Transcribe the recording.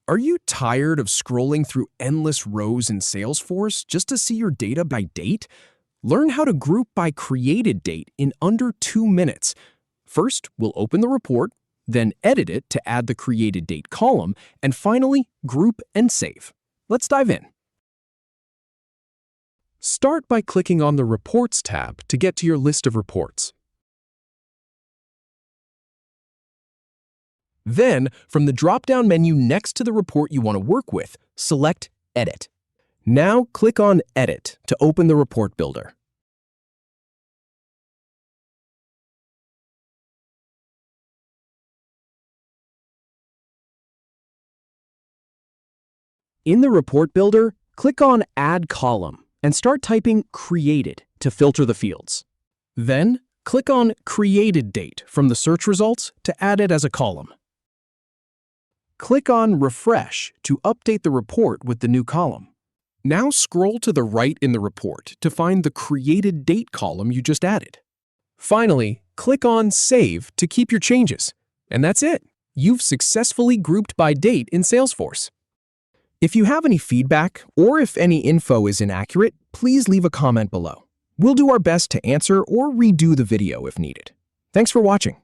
Are you tired of scrolling through endless rows in Salesforce just to see your data by date? Learn how to group by created date in under 2 minutes. First, we'll open the report, then edit it to add the created date column, and finally, group and save. Let's dive in. Start by clicking on the Reports tab to get to your list of reports. Then, from the drop-down menu next to the report you want to work with, select Edit. Now, click on Edit to open the report builder. In the report builder, click on Add Column and start typing Created to filter the fields. Then, click on Created Date from the search results to add it as a column. Click on Refresh to update the report with the new column. Now scroll to the right in the report to find the Created Date column you just added. Finally, click on Save to keep your changes. And that's it. You've successfully grouped by date in Salesforce. If you have any feedback or if any info is inaccurate, please leave a comment below. We'll do our best to answer or redo the video if needed. Thanks for watching.